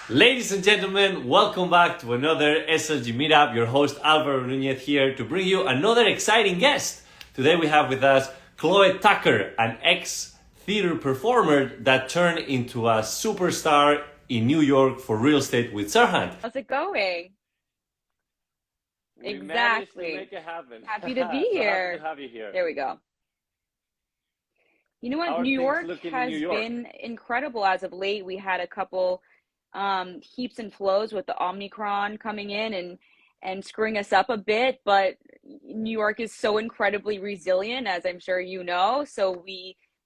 Ladies and gentlemen, welcome back to another SLG Meetup. Your host Alvaro Nunez here to bring you another exciting guest. Today we have with us Chloe Tucker, an ex-theater performer that turned into a superstar in New York for real estate with Serhant. How's it going? We managed to Exactly. make it happen. Happy to be So happy here. to have you here. There we go. You know How what? are New things York looking in has New York? been incredible as of late. We had a couple heaps and flows with the Omicron coming in and screwing us up a bit, but New York is so incredibly resilient, as I'm sure you know. So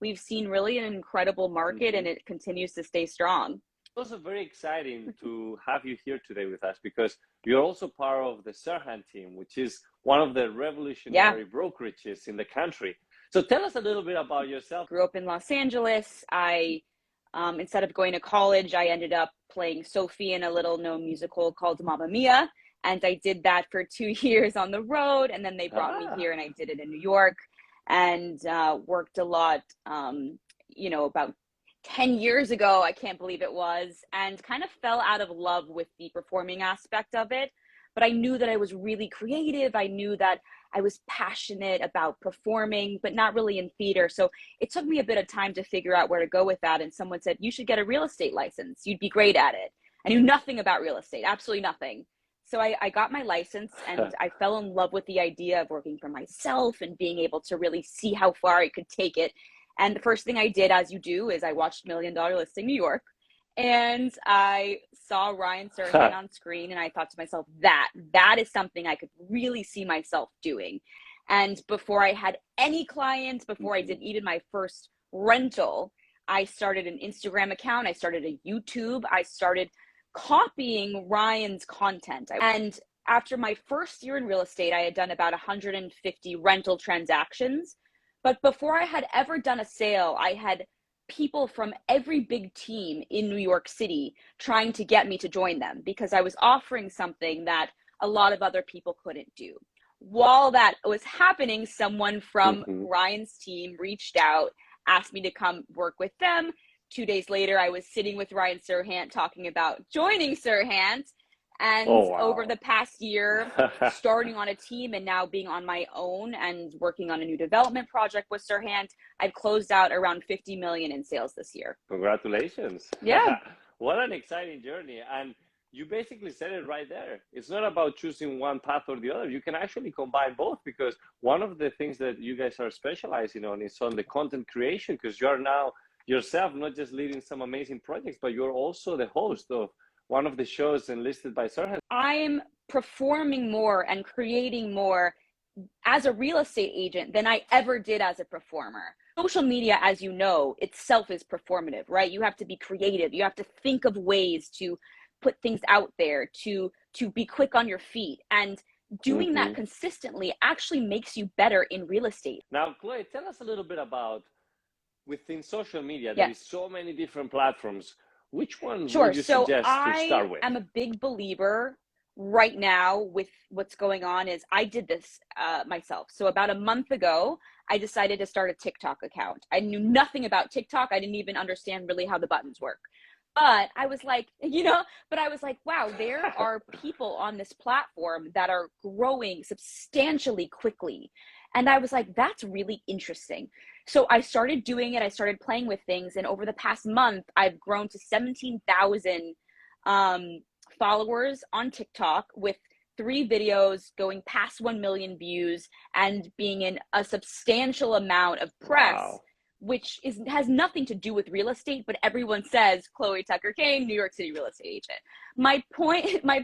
we've seen really an incredible market and it continues to stay strong. Also very exciting to have you here today with us because you're also part of the Serhant team, which is one of the Yeah. revolutionary brokerages in the country. So tell us a little bit about yourself. Grew up in Los Angeles. Instead of going to college, I ended up playing Sophie in a little known musical called Mamma Mia. And I did that for 2 years on the road. And then they brought me here and I did it in New York and worked a lot, about 10 years ago, I can't believe it was, and kind of fell out of love with the performing aspect of it. But I knew that I was really creative. I knew that I was passionate about performing, but not really in theater. So it took me a bit of time to figure out where to go with that. And someone said, you should get a real estate license. You'd be great at it. I knew nothing about real estate, absolutely nothing. So I got my license and I fell in love with the idea of working for myself and being able to really see how far I could take it. And the first thing I did, as you do, is I watched Million Dollar Listing New York and I saw Ryan Serhant on screen and I thought to myself, that is something I could really see myself doing. And before I had any clients, before I did even my first rental, I started an Instagram account, I started a YouTube, I started copying Ryan's content. And after my first year in real estate, I had done about 150 rental transactions. But before I had ever done a sale, I had people from every big team in New York City trying to get me to join them because I was offering something that a lot of other people couldn't do. While that was happening, someone from Ryan's team reached out, asked me to come work with them. 2 days later, I was sitting with Ryan Serhant talking about joining Serhant. And over the past year, starting on a team and now being on my own and working on a new development project with Serhant, I've closed out around 50 million in sales this year. Congratulations. Yeah. What an exciting journey. And you basically said it right there. It's not about choosing one path or the other. You can actually combine both because one of the things that you guys are specializing on is on the content creation because you're now yourself not just leading some amazing projects, but you're also the host of one of the shows enlisted by Serhant. I'm performing more and creating more as a real estate agent than I ever did as a performer. Social media, as you know, itself is performative, right? You have to be creative. You have to think of ways to put things out there, to be quick on your feet. And doing that consistently actually makes you better in real estate. Now, Chloe, tell us a little bit about within social media, there Yes. is so many different platforms. Which one Sure. would you So suggest to start with? I am a big believer right now with what's going on is I did this myself. So about a month ago, I decided to start a TikTok account. I knew nothing about TikTok. I didn't even understand really how the buttons work. But I was like, wow, there are people on this platform that are growing substantially quickly. And I was like, that's really interesting. So I started doing it. I started playing with things. And over the past month, I've grown to 17,000 followers on TikTok with 3 videos going past 1 million views and being in a substantial amount of press, which has nothing to do with real estate, but everyone says Chloe Tucker Caine, New York City real estate agent. My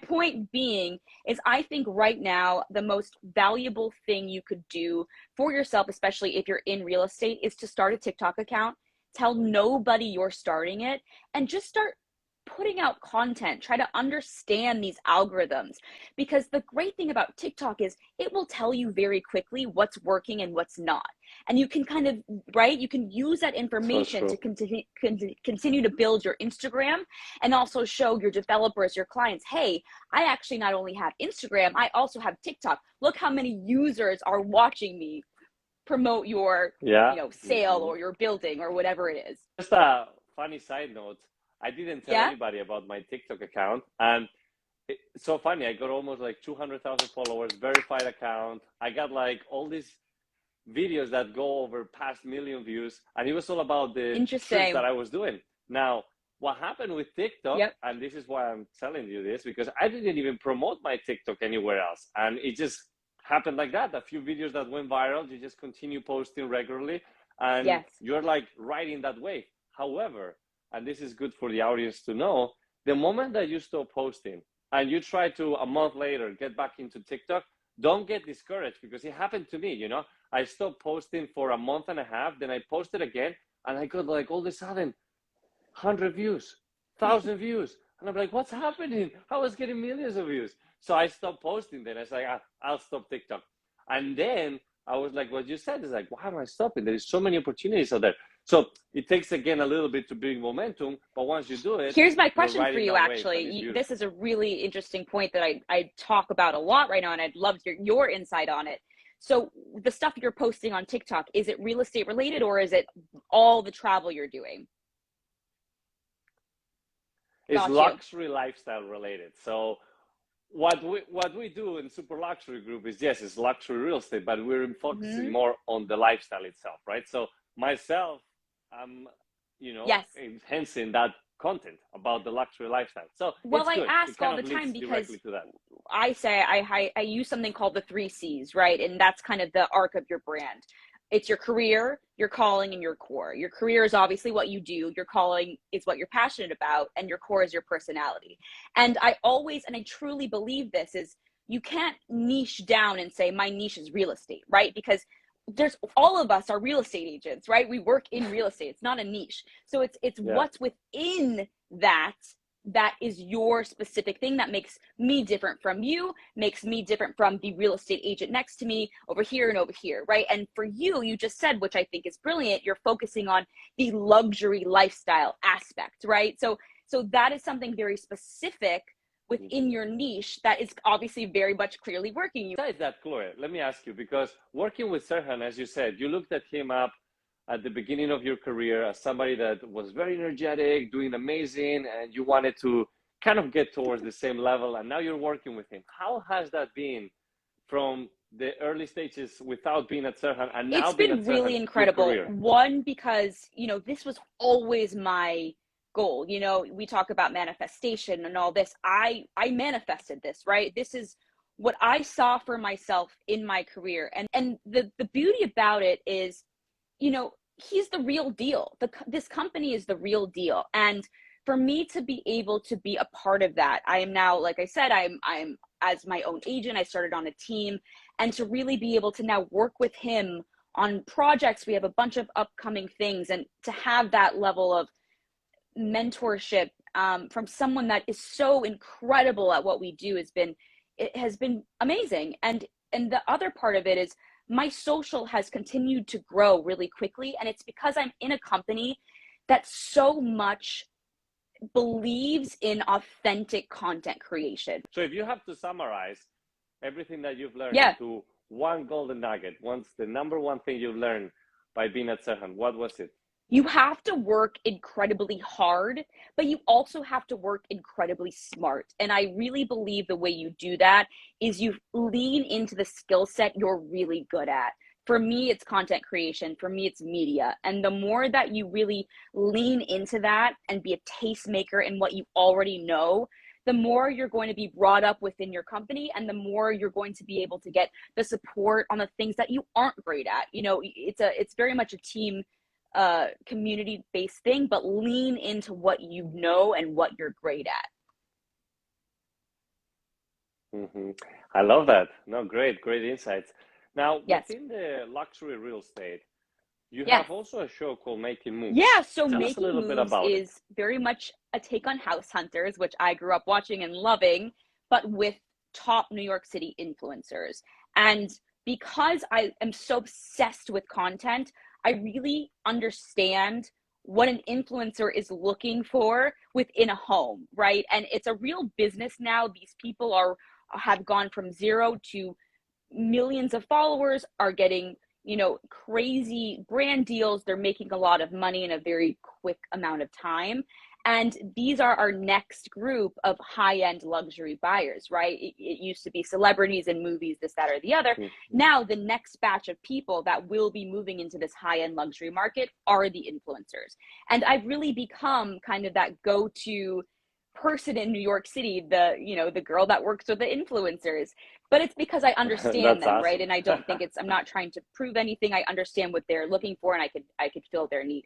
point being is I think right now the most valuable thing you could do for yourself, especially if you're in real estate, is to start a TikTok account, tell nobody you're starting it, and just start putting out content. Try to understand these algorithms, because the great thing about TikTok is it will tell you very quickly what's working and what's not. And you can kind of, right, you can use that information to continue to build your Instagram and also show your developers, your clients, hey, I actually not only have Instagram, I also have TikTok. Look how many users are watching me promote your sale or your building or whatever it is. Just a funny side note. I didn't tell Yeah. anybody about my TikTok account. And it's so funny. I got almost like 200,000 followers, verified account. I got like all these videos that go over past million views. And it was all about the trips that Interesting. I was doing. Now, what happened with TikTok, Yep. and this is why I'm telling you this, because I didn't even promote my TikTok anywhere else. And it just happened like that. A few videos that went viral, you just continue posting regularly, and Yes. you're like riding that wave. However, and this is good for the audience to know, the moment that you stop posting and you try to a month later get back into TikTok, don't get discouraged, because it happened to me, you know. I stopped posting for a month and a half, then I posted again, and I got like all of a sudden 100 views, 1,000 views. And I'm like, what's happening? I was getting millions of views. So I stopped posting. Then I was like, I'll stop TikTok. And then I was like, what you said is like, why am I stopping? There is so many opportunities out there. So it takes again a little bit to build momentum, but once you do it, Here's my you're question for riding you, that wave, and it's actually. This beautiful. is a really interesting point that I talk about a lot right now, and I'd love your insight on it. So the stuff you're posting on TikTok, is it real estate related, or is it all the travel you're doing? It's Got you. luxury lifestyle related. So what we do in Super Luxury Group is, yes, it's luxury real estate, but we're focusing Hmm. more on the lifestyle itself, right? So myself, I'm, Yes. enhancing that content about the luxury lifestyle. So Well, it's I good. It ask kind all of the time leads because directly to that. I say I use something called the three C's, right? And that's kind of the arc of your brand. It's your career, your calling, and your core. Your career is obviously what you do. Your calling is what you're passionate about, and your core is your personality. And I truly believe this is you can't niche down and say my niche is real estate, right? Because there's all of us are real estate agents, right? We work in real estate. It's not a niche. So it's Yeah. what's within that is your specific thing that makes me different from you, makes me different from the real estate agent next to me over here and over here, right? And for you, you just said, which I think is brilliant, you're focusing on the luxury lifestyle aspect, right? So that is something very specific within your niche that is obviously very much clearly working. Besides that, Chloe, let me ask you, because working with Serhant, as you said, you looked at him up at the beginning of your career as somebody that was very energetic, doing amazing, and you wanted to kind of get towards the same level, and now you're working with him. How has that been from the early stages without being at Serhant and now It's being been at really Serhant, your incredible. career? One, because, this was always my goal. We talk about manifestation and all this. I manifested this, right? This is what I saw for myself in my career. And the beauty about it is, he's the real deal. This company is the real deal. And for me to be able to be a part of that, I am now, like I said, I'm as my own agent. I started on a team, and to really be able to now work with him on projects. We have a bunch of upcoming things, and to have that level of mentorship from someone that is so incredible at what we do has been amazing. And the other part of it is my social has continued to grow really quickly, and it's because I'm in a company that so much believes in authentic content creation. So if you have to summarize everything that you've learned Yeah. into one golden nugget, what's the number one thing you've learned by being at Serhant? What was it? You have to work incredibly hard, but you also have to work incredibly smart. And I really believe the way you do that is you lean into the skill set you're really good at. For me, it's content creation. For me, it's media. And the more that you really lean into that and be a tastemaker in what you already know, the more you're going to be brought up within your company, and the more you're going to be able to get the support on the things that you aren't great at. It's very much a team community-based thing, but lean into what you know and what you're great at. I love that. No, great insights. Now, Yes. within the luxury real estate, you Yes. have also a show called Making Moves. Yeah, so Tell us a Making little bit Moves about it. is very much a take on House Hunters, which I grew up watching and loving, but with top New York City influencers. And because I am so obsessed with content, I really understand what an influencer is looking for within a home, right? And it's a real business now. These people have gone from zero to millions of followers, are getting crazy brand deals. They're making a lot of money in a very quick amount of time. And these are our next group of high-end luxury buyers, right? It used to be celebrities and movies, this, that, or the other. Now, the next batch of people that will be moving into this high-end luxury market are the influencers. And I've really become kind of that go-to person in New York City, the girl that works with the influencers. But it's because I understand them, awesome. right? And I don't think I'm not trying to prove anything. I understand what they're looking for, and I could fill their need.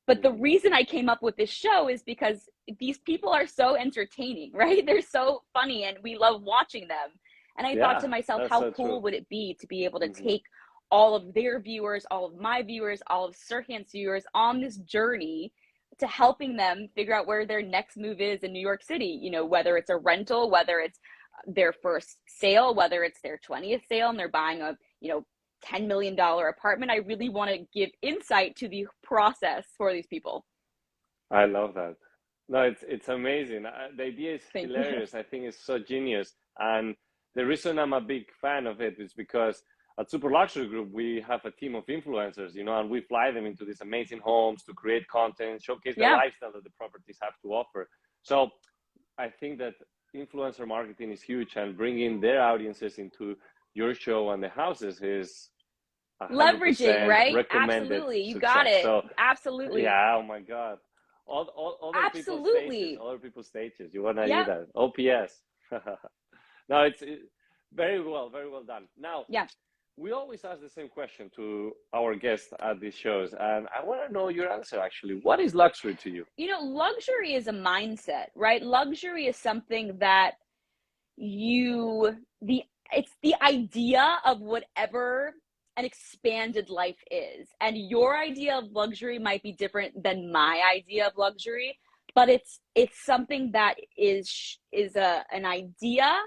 But the reason I came up with this show is because these people are so entertaining, right? They're so funny and we love watching them. And I thought to myself, how so cool would it be to be able to take all of their viewers, all of my viewers, all of Serhant's viewers on this journey to helping them figure out where their next move is in New York City, you know, whether it's a rental, whether it's their first sale, whether it's their 20th sale and they're buying a, you know, $10 million apartment. I really want to give insight to the process for these people. I love that. No, it's amazing. The idea is hilarious. I think it's so genius. And the reason I'm a big fan of it is because at Super Luxury Group, we have a team of influencers, you know, and we fly them into these amazing homes to create content, showcase the lifestyle that the properties have to offer. So I think that influencer marketing is huge, and bringing their audiences into your show and the houses is leveraging, right? Absolutely. You got it. So, absolutely. Yeah. Oh my God. All other people's stages. You want to do that. OPS. No, it's very well done. Now, we always ask the same question to our guests at these shows, and I want to know your answer, actually. What is luxury to you? You know, luxury is a mindset, right? Luxury is something that it's the idea of whatever an expanded life is. And your idea of luxury might be different than my idea of luxury, but it's something that is an idea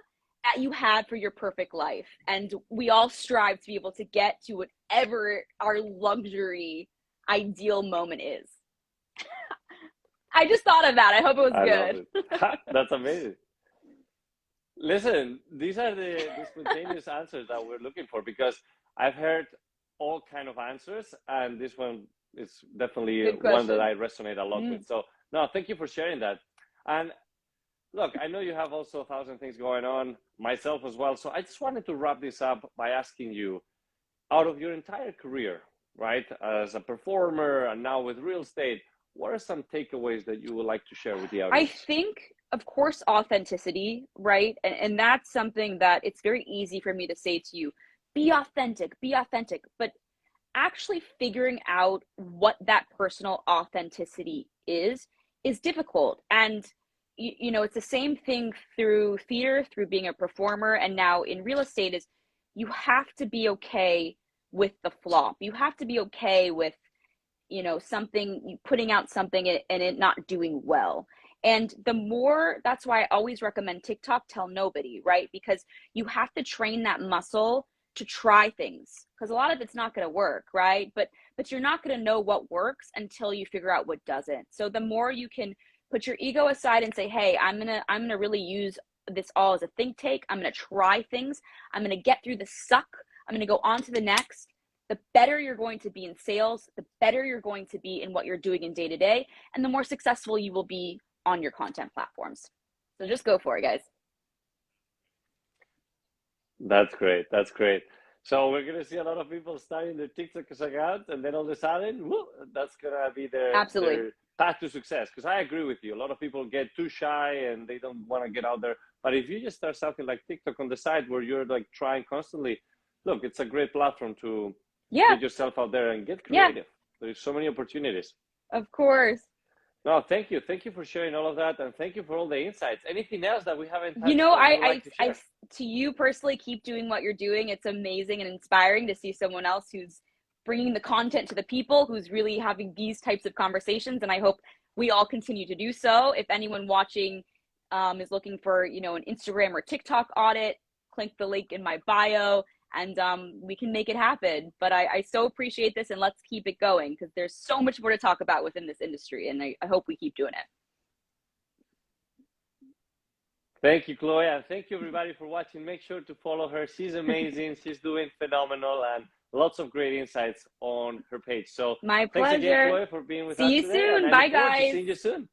that you had for your perfect life. And we all strive to be able to get to whatever our luxury ideal moment is. I just thought of that. I hope it was good. That's amazing. Listen, these are the spontaneous answers that we're looking for, because I've heard all kind of answers, and this one is definitely one that I resonate a lot with. So, no, thank you for sharing that. And look, I know you have also 1,000 things going on, myself as well. So I just wanted to wrap this up by asking you, out of your entire career, right, as a performer and now with real estate, what are some takeaways that you would like to share with the audience? I think, of course, authenticity, right? And that's something that it's very easy for me to say to you, be authentic, but actually figuring out what that personal authenticity is difficult. And, you know, it's the same thing through theater, through being a performer, and now in real estate is you have to be okay with the flop. You have to be okay with, you know, putting out something and it not doing well. And that's why I always recommend TikTok, tell nobody, right? Because you have to train that muscle to try things, because a lot of it's not going to work, right? But you're not going to know what works until you figure out what doesn't. So the more you can put your ego aside and say, hey, I'm gonna really use this all as a think tank. I'm gonna try things. I'm gonna get through the suck. I'm gonna go on to the next. The better you're going to be in sales, the better you're going to be in what you're doing in day to day, and the more successful you will be on your content platforms. So just go for it, guys. That's great. So we're going to see a lot of people starting their TikTok accounts, and then all of a sudden, that's going to be their path to success. Because I agree with you. A lot of people get too shy and they don't want to get out there. But if you just start something like TikTok on the side where you're like trying constantly, look, it's a great platform to get yourself out there and get creative. There's so many opportunities. Of course. No, thank you. Thank you for sharing all of that. And thank you for all the insights. Anything else that we haven't touched? You know, I to you personally, keep doing what you're doing. It's amazing and inspiring to see someone else who's bringing the content to the people, who's really having these types of conversations. And I hope we all continue to do so. If anyone watching is looking for, you know, an Instagram or TikTok audit, click the link in my bio, and we can make it happen. But I so appreciate this, and let's keep it going, because there's so much more to talk about within this industry, and I hope we keep doing it. Thank you, Chloe, and thank you everybody for watching. Make sure to follow her. She's amazing. She's doing phenomenal, and lots of great insights on her page. So my pleasure. Thanks again, Chloe, for being with us today. See you soon. Bye, guys. See you soon.